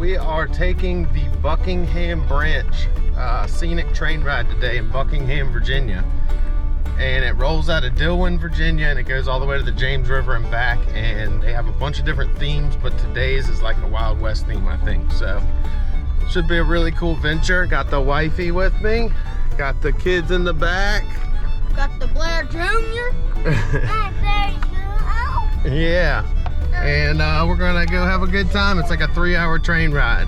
We are taking the Buckingham Branch scenic train ride today in Buckingham, Virginia. And it rolls out of Dillwyn, Virginia, and it goes all the way to the James River and back. And they have a bunch of different themes, but today's is like a Wild West theme, I think. So, should be a really cool venture. Got the wifey with me. Got the kids in the back. Got the Blair Jr. Yeah. And we're gonna go have a good time. It's like a 3-hour train ride.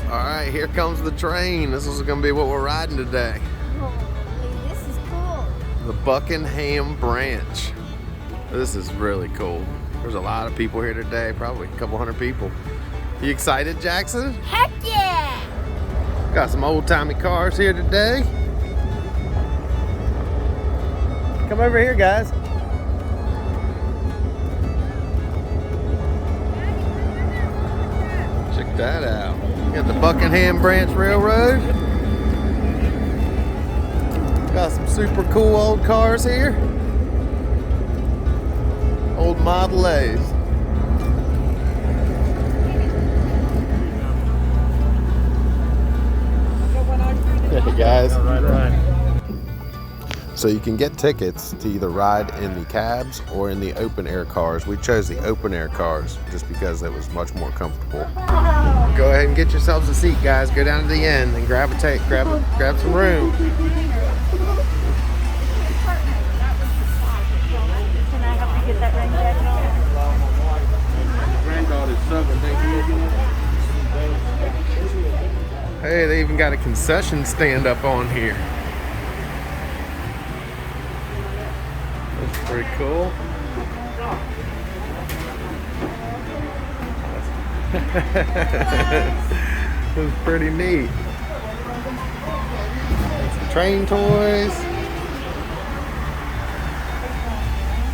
All right, here comes the train. This is gonna be what we're riding today. This is cool. The Buckingham Branch. This is really cool. There's a lot of people here today, probably a couple hundred people. You excited, Jackson? Heck yeah! Got some old-timey cars here today. Come over here, guys. Check that out. Got the Buckingham Branch Railroad. Got some super cool old cars here. Old Model A's. Hey guys. Right. So you can get tickets to either ride in the cabs or in the open air cars. We chose the open air cars just because it was much more comfortable. Go ahead and get yourselves a seat, guys. Go down to the end and grab some room. Can I help you get that rain jacket on? Granddaughter's sucking. Hey, they even got a concession stand up on here. That's pretty cool. That's pretty neat. Some train toys.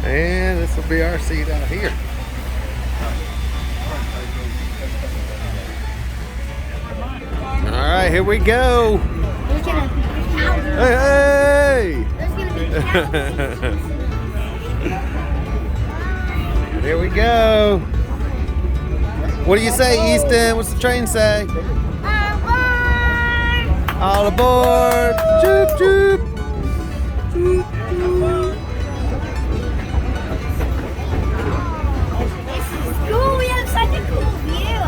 And this will be our seat out here. All right, here we go. Hey! Here we go. What do you say, Easton? What's the train say? All aboard! Choop choop! Choop choop! This is cool. We have such a cool view.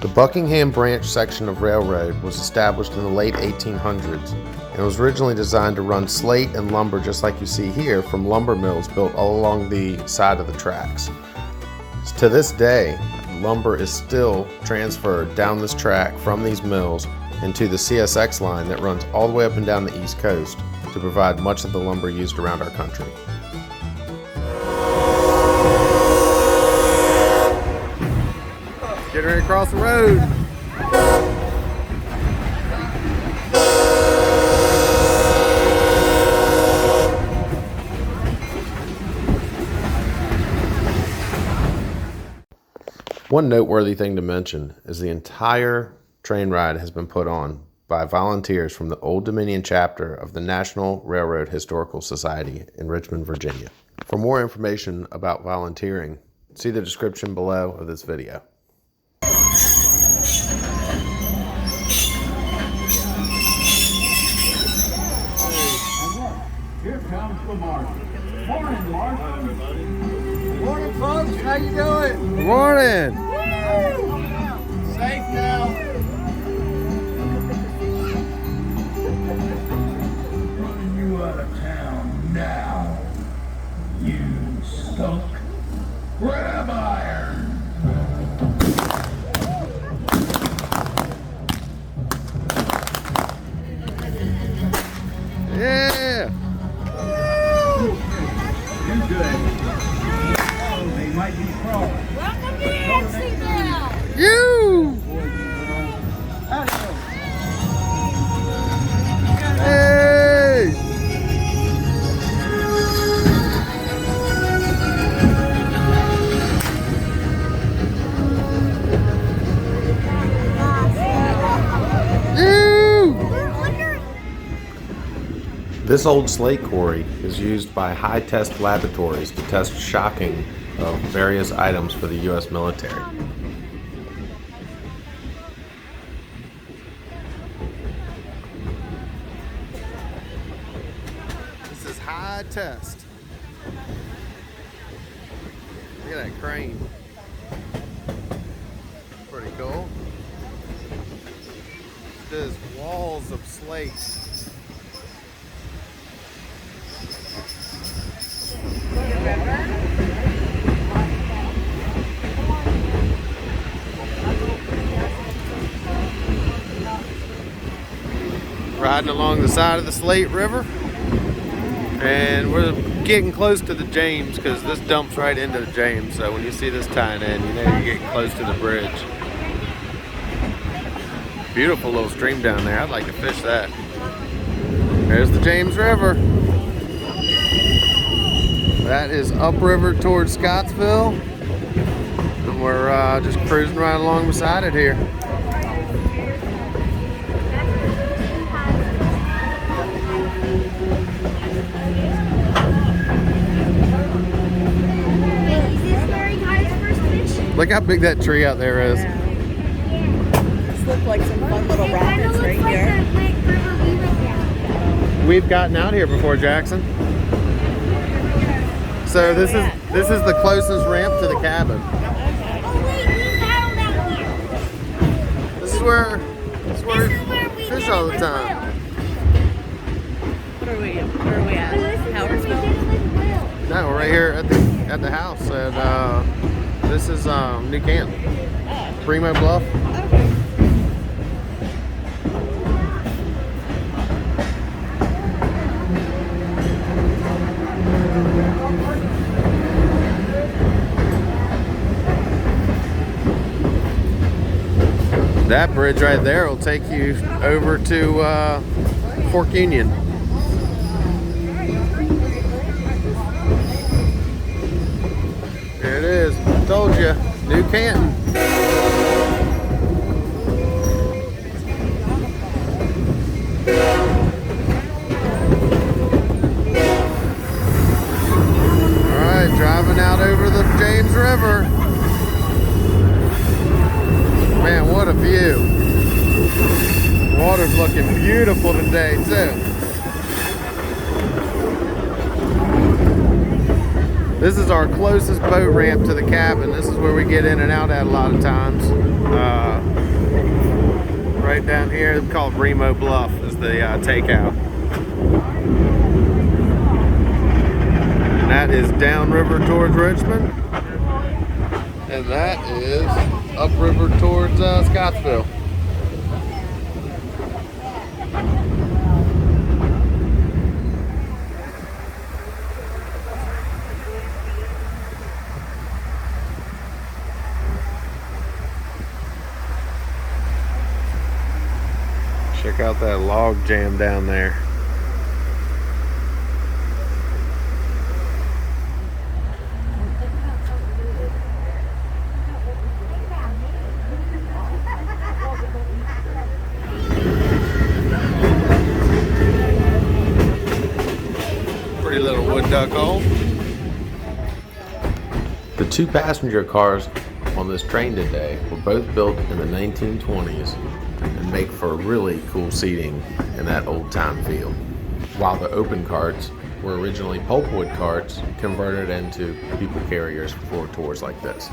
The Buckingham Branch section of railroad was established in the late 1800s and was originally designed to run slate and lumber just like you see here from lumber mills built all along the side of the tracks. To this day, lumber is still transferred down this track from these mills into the CSX line that runs all the way up and down the East Coast to provide much of the lumber used around our country. Getting ready to cross the road. One noteworthy thing to mention is the entire train ride has been put on by volunteers from the Old Dominion chapter of the National Railroad Historical Society in Richmond, Virginia. For more information about volunteering, see the description below of this video. Here comes the march. Morning, Mark. Morning, folks. How you doing? Good morning. Safe now. Running you out of town now. You skunk. Grab iron. Yeah. You good. Oh, they might be crawling. Welcome to Yanceyville. You. Hey. This old slate quarry is used by high-test laboratories to test shocking of various items for the U.S. military. This is high test. Look at that crane. Pretty cool. There's walls of slate. Riding along the side of the Slate River, and we're getting close to the James because this dumps right into the James. So when you see this tying in, you know you're getting close to the bridge. Beautiful little stream down there. I'd like to fish that. There's the James River. That is upriver towards Scottsville, and we're just cruising right along beside it here. Look how big that tree out there is. This looks like some fun little rapids right here. We've gotten out here before, Jackson. So this is the closest ramp to the cabin. This is where we fish all the time. Where are we at? Howersville? No, we're right here at the house, and this is New Canton, Primo Bluff. Okay. That bridge right there will take you over to Fork Union. There it is. Told you, New Canton. All right, driving out over the James River. Man, what a view. Water's looking beautiful today, too. This is our closest boat ramp to the cabin. This is where we get in and out at a lot of times. Right down here, called Remo Bluff is the takeout. And that is downriver towards Richmond. And that is upriver towards Scottsville. Check out that log jam down there. Pretty little wood duck hole. The two passenger cars on this train today were both built in the 1920s and make for really cool seating in that old time feel. While the open carts were originally pulpwood carts converted into people carriers for tours like this.